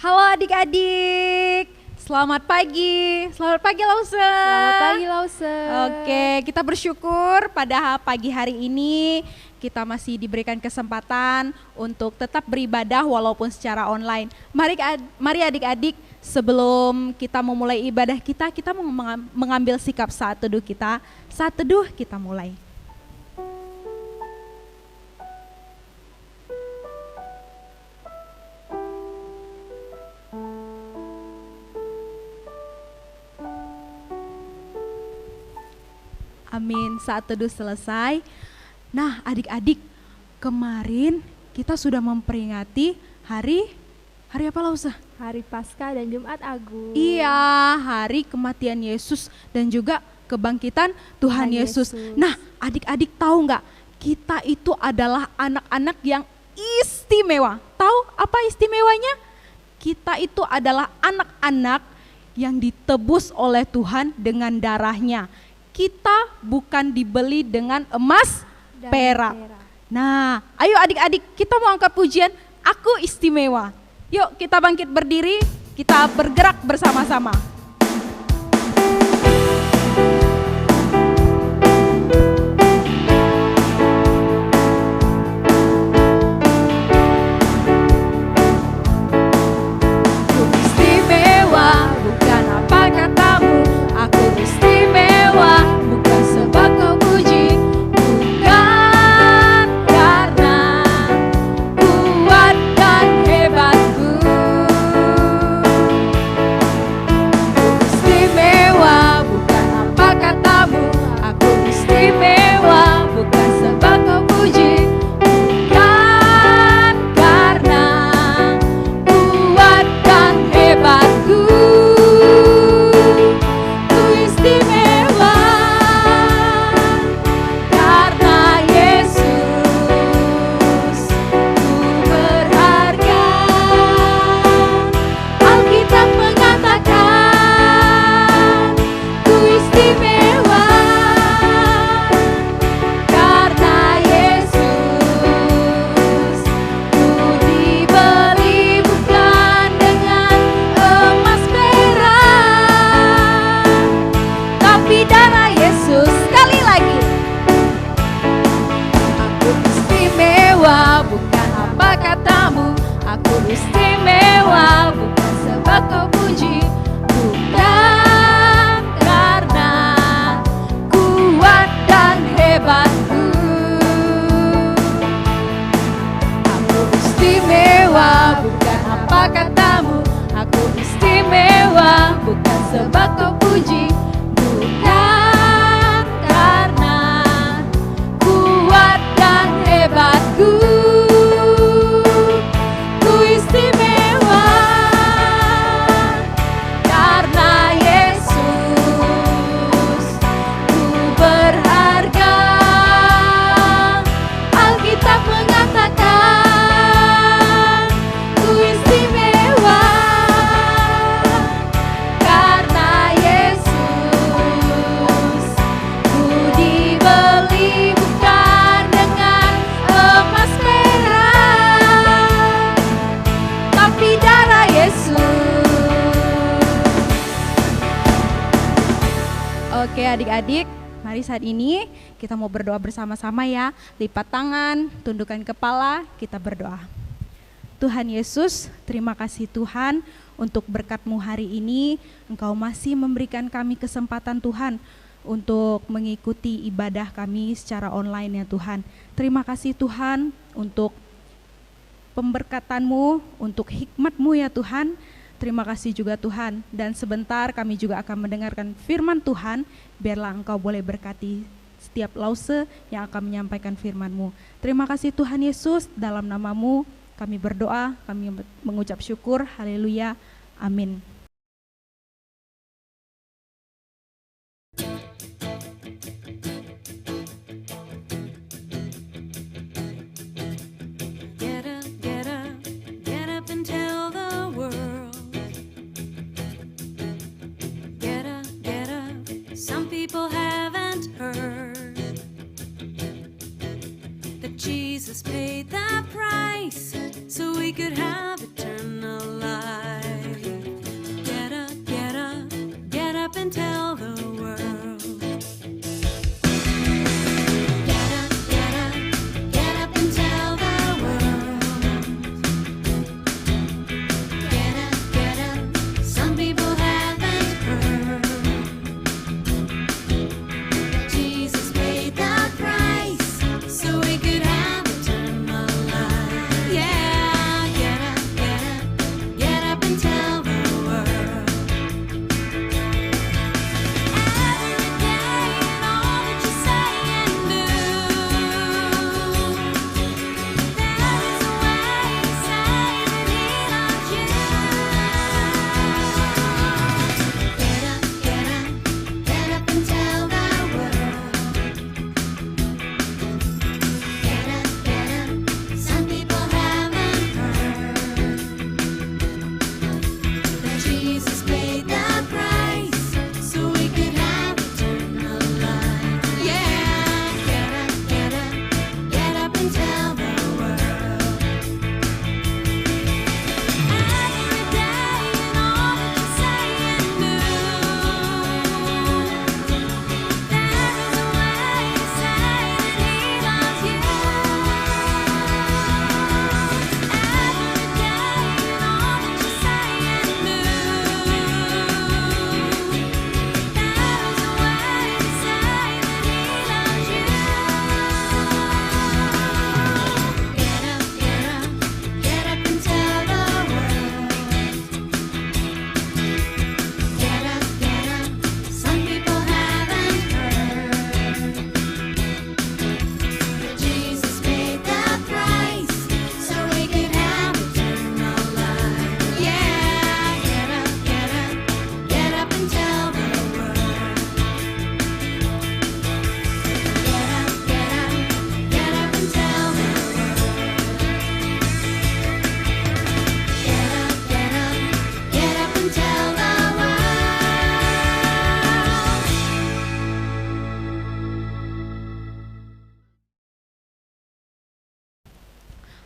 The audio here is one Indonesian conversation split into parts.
Halo adik-adik, selamat pagi Lause. Selamat pagi Lause. Oke, kita bersyukur pada pagi hari ini kita masih diberikan kesempatan untuk tetap beribadah walaupun secara online. Mari adik-adik, sebelum kita memulai ibadah kita mau mengambil sikap saat teduh kita. Saat teduh kita mulai. Amin, saat teduh selesai. Nah adik-adik, kemarin kita sudah memperingati hari apa Lausa? Hari Paskah dan Jumat Agung. Iya, hari kematian Yesus dan juga kebangkitan Tuhan Yesus. Nah adik-adik tahu nggak, kita itu adalah anak-anak yang istimewa. Tahu apa istimewanya? Kita itu adalah anak-anak yang ditebus oleh Tuhan dengan darahnya. Kita bukan dibeli dengan emas perak. Nah, ayo adik-adik, kita mau angkat pujian Aku Istimewa. Yuk kita bangkit berdiri, kita bergerak bersama-sama. Aku istimewa, bukan apa katamu. Aku istimewa, bukan sebab kau puji, bukan karena kuat dan hebatku. Aku istimewa, bukan apa katamu. Aku istimewa, bukan sebab kau puji, bukan karena kuat dan hebatku. Ku istimewa karena Yesus, ku berharga. Alkitab mengatakan ku istimewa karena Yesus, ku dibeli bukan dengan emas perak, tapi darah Yesus. Sekali lagi, aku istimewa, bukan apa katamu. Aku istimewa, bukan sebab kau puji, bukan karena kuat dan hebatku. Aku istimewa, bukan apa katamu. Aku istimewa, bukan sebab kau puji, bukan karena kuat dan hebatku. Ku istimewa karena Yesus, ku berharga. Alkitab mengatakan ku istimewa karena Yesus, ku dibeli bukan dengan emas perak, tapi darah Yesus. Oke adik-adik, mari saat ini kita mau berdoa bersama-sama ya. Lipat tangan, tundukkan kepala, kita berdoa. Tuhan Yesus, terima kasih Tuhan untuk berkat-Mu hari ini. Engkau masih memberikan kami kesempatan Tuhan untuk mengikuti ibadah kami secara online ya Tuhan. Terima kasih Tuhan untuk pemberkatan-Mu, untuk hikmat-Mu ya Tuhan. Terima kasih juga Tuhan, dan sebentar kami juga akan mendengarkan firman Tuhan. Biarlah Engkau boleh berkati setiap Lause yang akan menyampaikan firman-Mu. Terima kasih Tuhan Yesus, dalam nama-Mu kami berdoa, kami mengucap syukur, haleluya, amin. Get up and tell the world. Get up, some people haven't heard that Jesus paid the price so we could have eternal life.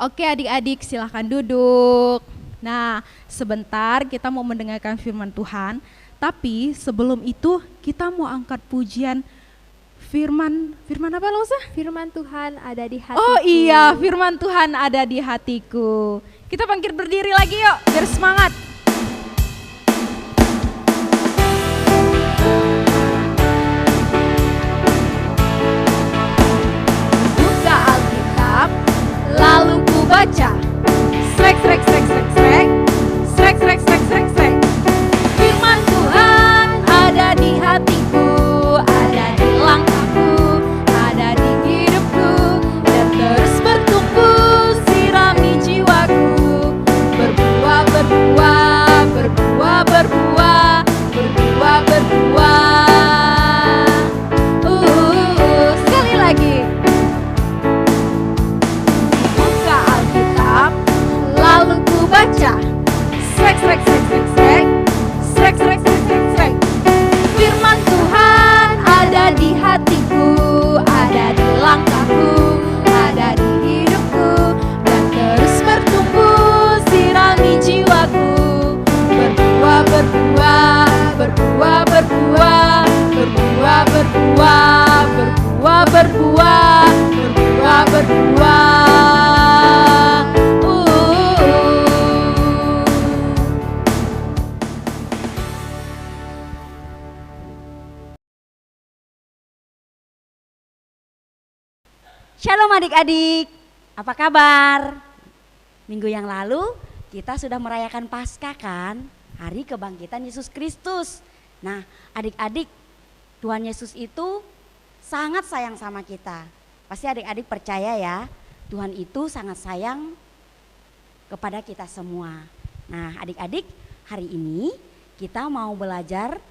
Oke adik-adik silahkan duduk. Nah sebentar kita mau mendengarkan firman Tuhan. Tapi sebelum itu kita mau angkat pujian firman apa Lausa? Firman Tuhan ada di hatiku. Oh iya, firman Tuhan ada di hatiku. Kita bangkit berdiri lagi yuk, biar semangat. Buka Alkitab, lalu ku baca. Srek, srek, srek, srek, srek. Srek, srek, srek, srek, srek. Firman Tuhan ada di hatiku, ada di langkahku, ada di hidupku, dan terus bertumbuh sirami jiwaku. Berbuah, berbuah, berbuah, berbuah, berbuah, berbuah. Sekali lagi. Buka Alkitab, lalu ku baca. Srek, srek, srek, srek, srek. Srek, srek, srek, srek, srek. Firman Tuhan ada di hatiku, ada di langkahku, ada di hidupku, dan terus bertumbuh sirami jiwaku. Berbuah, berbuah, berbuah, berbuah, berbuah, berbuah, berbuah, berbuah, berbuah, berbuah. Shalom adik-adik, apa kabar? Minggu yang lalu kita sudah merayakan Paskah kan? Hari kebangkitan Yesus Kristus. Nah adik-adik, Tuhan Yesus itu sangat sayang sama kita. Pasti adik-adik percaya ya, Tuhan itu sangat sayang kepada kita semua. Nah adik-adik, hari ini kita mau belajar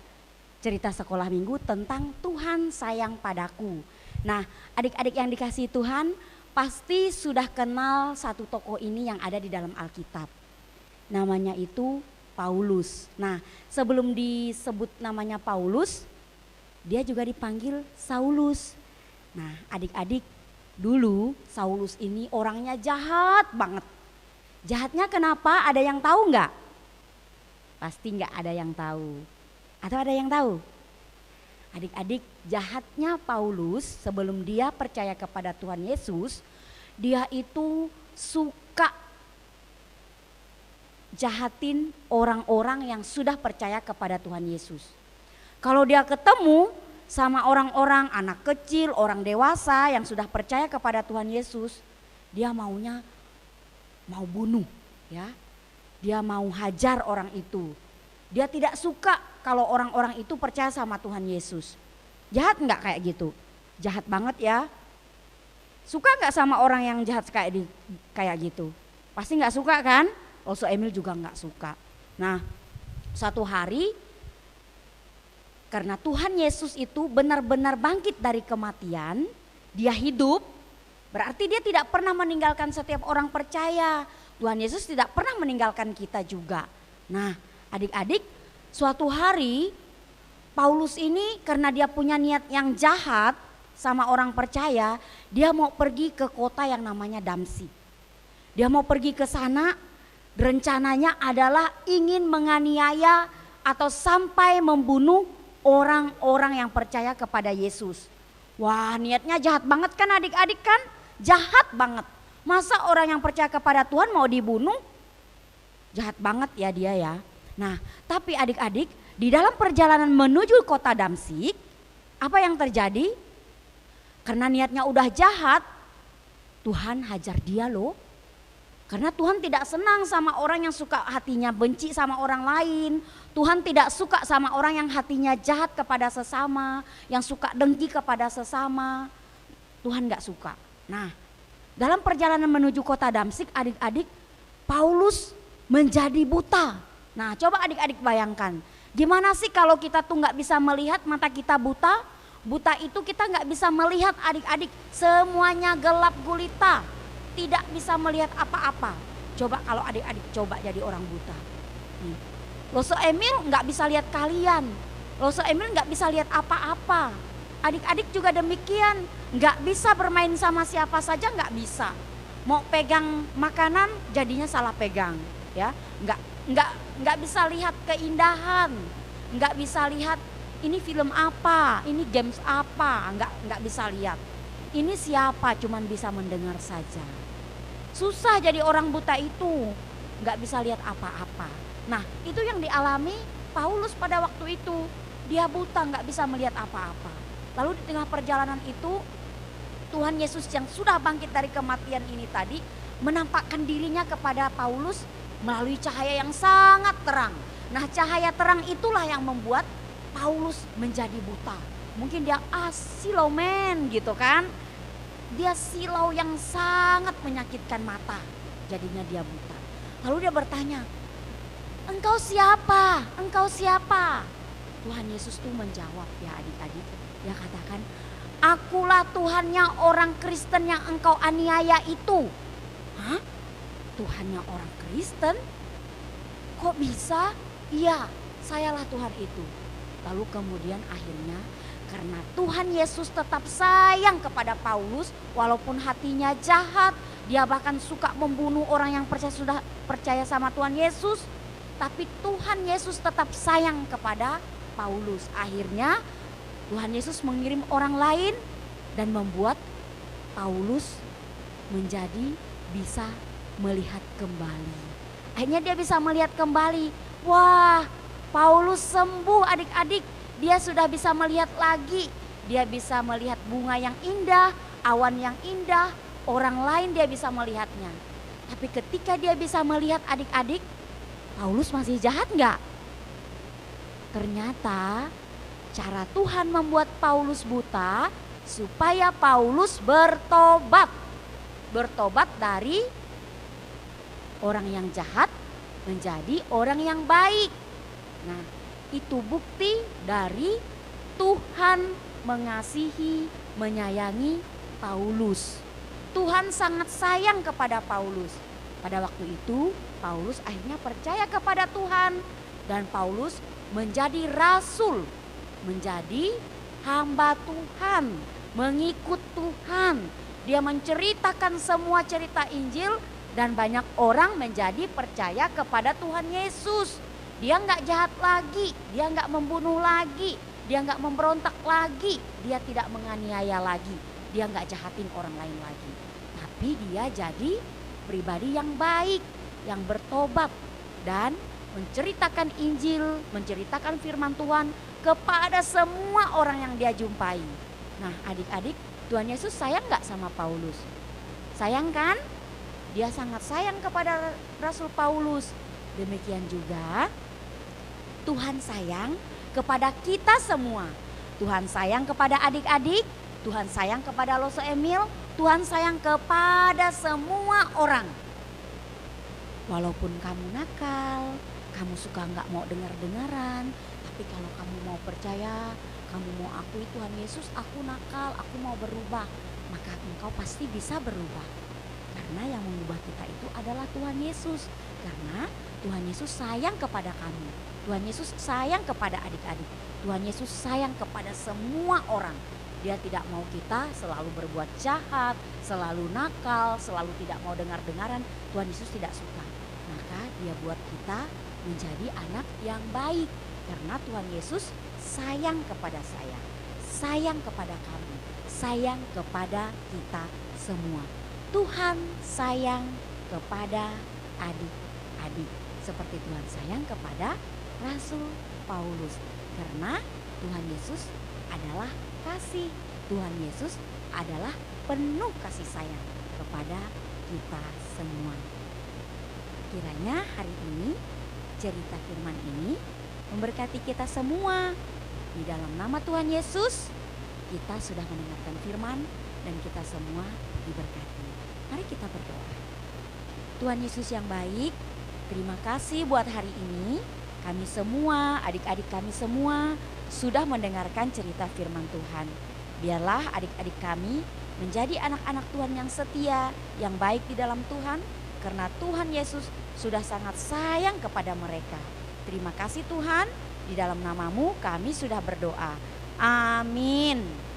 cerita sekolah minggu tentang Tuhan sayang padaku. Nah adik-adik yang dikasihi Tuhan pasti sudah kenal satu tokoh ini yang ada di dalam Alkitab. Namanya itu Paulus. Nah sebelum disebut namanya Paulus, dia juga dipanggil Saulus. Nah adik-adik, dulu Saulus ini orangnya jahat banget. Jahatnya kenapa? Ada yang tahu nggak? Pasti nggak ada yang tahu. Atau ada yang tahu? Adik-adik, jahatnya Paulus sebelum dia percaya kepada Tuhan Yesus, dia itu suka jahatin orang-orang yang sudah percaya kepada Tuhan Yesus. Kalau dia ketemu sama orang-orang, anak kecil, orang dewasa yang sudah percaya kepada Tuhan Yesus, dia maunya mau bunuh, ya. Dia mau hajar orang itu. Dia tidak suka kalau orang-orang itu percaya sama Tuhan Yesus. Jahat nggak kayak gitu? Jahat banget ya. Suka nggak sama orang yang jahat kayak gitu? Pasti nggak suka kan? Oso Emil juga nggak suka. Nah, satu hari karena Tuhan Yesus itu benar-benar bangkit dari kematian, dia hidup, berarti dia tidak pernah meninggalkan setiap orang percaya. Tuhan Yesus tidak pernah meninggalkan kita juga. Nah, adik-adik, suatu hari Paulus ini karena dia punya niat yang jahat sama orang percaya, dia mau pergi ke kota yang namanya Damsyik. Dia mau pergi ke sana, rencananya adalah ingin menganiaya atau sampai membunuh orang-orang yang percaya kepada Yesus. Wah, niatnya jahat banget kan adik-adik kan? Jahat banget. Masa orang yang percaya kepada Tuhan mau dibunuh? Jahat banget ya dia ya. Nah, tapi adik-adik, di dalam perjalanan menuju kota Damsyik, apa yang terjadi? Karena niatnya udah jahat, Tuhan hajar dia loh. Karena Tuhan tidak senang sama orang yang suka hatinya benci sama orang lain. Tuhan tidak suka sama orang yang hatinya jahat kepada sesama, yang suka dengki kepada sesama. Tuhan gak suka. Nah, dalam perjalanan menuju kota Damsyik, adik-adik, Paulus menjadi buta. Nah, coba adik-adik bayangkan, gimana sih kalau kita tuh nggak bisa melihat, mata kita buta? Buta itu kita nggak bisa melihat adik-adik, semuanya gelap gulita, tidak bisa melihat apa-apa. Coba kalau adik-adik coba jadi orang buta. Loso Emil nggak bisa lihat kalian, Loso Emil nggak bisa lihat apa-apa. Adik-adik juga demikian, nggak bisa bermain sama siapa saja, nggak bisa. mau pegang makanan jadinya salah pegang, ya. Nggak bisa lihat keindahan, nggak bisa lihat ini film apa, ini games apa, nggak bisa lihat. Ini siapa, cuman bisa mendengar saja. Susah jadi orang buta itu, nggak bisa lihat apa-apa. Nah, itu yang dialami Paulus pada waktu itu. Dia buta, nggak bisa melihat apa-apa. Lalu di tengah perjalanan itu, Tuhan Yesus yang sudah bangkit dari kematian ini tadi menampakkan dirinya kepada Paulus melalui cahaya yang sangat terang. Nah, cahaya terang itulah yang membuat Paulus menjadi buta. Mungkin dia silau men gitu kan. Dia silau yang sangat menyakitkan mata. Jadinya dia buta. Lalu dia bertanya, "Engkau siapa? Engkau siapa?" Tuhan Yesus tuh menjawab, ya adik-adik. Dia katakan, "Akulah Tuhannya orang Kristen yang engkau aniaya itu." Hah? Tuhannya orang Kristen? Kok bisa? Iya, sayalah Tuhan itu. Lalu kemudian akhirnya karena Tuhan Yesus tetap sayang kepada Paulus walaupun hatinya jahat, dia bahkan suka membunuh orang yang sudah percaya sama Tuhan Yesus, tapi Tuhan Yesus tetap sayang kepada Paulus. Akhirnya Tuhan Yesus mengirim orang lain dan membuat Paulus menjadi bisa melihat kembali. Akhirnya dia bisa melihat kembali. Wah, Paulus sembuh adik-adik. Dia sudah bisa melihat lagi. Dia bisa melihat bunga yang indah, awan yang indah. Orang lain dia bisa melihatnya. Tapi ketika dia bisa melihat adik-adik, Paulus masih jahat enggak? Ternyata cara Tuhan membuat Paulus buta supaya Paulus bertobat. Bertobat dari orang yang jahat menjadi orang yang baik. Nah, itu bukti dari Tuhan mengasihi, menyayangi Paulus. Tuhan sangat sayang kepada Paulus. Pada waktu itu Paulus akhirnya percaya kepada Tuhan dan Paulus menjadi rasul, menjadi hamba Tuhan, mengikut Tuhan. Dia menceritakan semua cerita Injil dan banyak orang menjadi percaya kepada Tuhan Yesus. Dia nggak jahat lagi, dia nggak membunuh lagi, dia nggak memberontak lagi, dia tidak menganiaya lagi, dia nggak jahatin orang lain lagi. Tapi dia jadi pribadi yang baik, yang bertobat dan menceritakan Injil, menceritakan firman Tuhan kepada semua orang yang dia jumpai. Nah adik-adik, Tuhan Yesus sayang nggak sama Paulus? Sayang kan? Dia sangat sayang kepada Rasul Paulus. Demikian juga Tuhan sayang kepada kita semua. Tuhan sayang kepada adik-adik, Tuhan sayang kepada Loso Emil, Tuhan sayang kepada semua orang. Walaupun kamu nakal, kamu suka nggak mau dengar-dengaran, tapi kalau kamu mau percaya, kamu mau akui Tuhan Yesus, aku nakal, aku mau berubah, maka engkau pasti bisa berubah. Karena yang mengubah kita itu adalah Tuhan Yesus. Karena Tuhan Yesus sayang kepada kamu. Tuhan Yesus sayang kepada adik-adik. Tuhan Yesus sayang kepada semua orang. Dia tidak mau kita selalu berbuat jahat, selalu nakal, selalu tidak mau dengar-dengaran. Tuhan Yesus tidak suka. Maka dia buat kita menjadi anak yang baik. Karena Tuhan Yesus sayang kepada saya, sayang kepada kamu, sayang kepada kita semua. Tuhan sayang kepada adik-adik seperti Tuhan sayang kepada Rasul Paulus. Karena Tuhan Yesus adalah kasih. Tuhan Yesus adalah penuh kasih sayang kepada kita semua. Kiranya hari ini cerita firman ini memberkati kita semua. Di dalam nama Tuhan Yesus kita sudah mendengarkan firman dan kita semua diberkati. Mari kita berdoa. Tuhan Yesus yang baik, terima kasih buat hari ini. Kami semua, adik-adik kami semua sudah mendengarkan cerita firman Tuhan. Biarlah adik-adik kami menjadi anak-anak Tuhan yang setia, yang baik di dalam Tuhan. Karena Tuhan Yesus sudah sangat sayang kepada mereka. Terima kasih Tuhan, di dalam namamu kami sudah berdoa. Amin.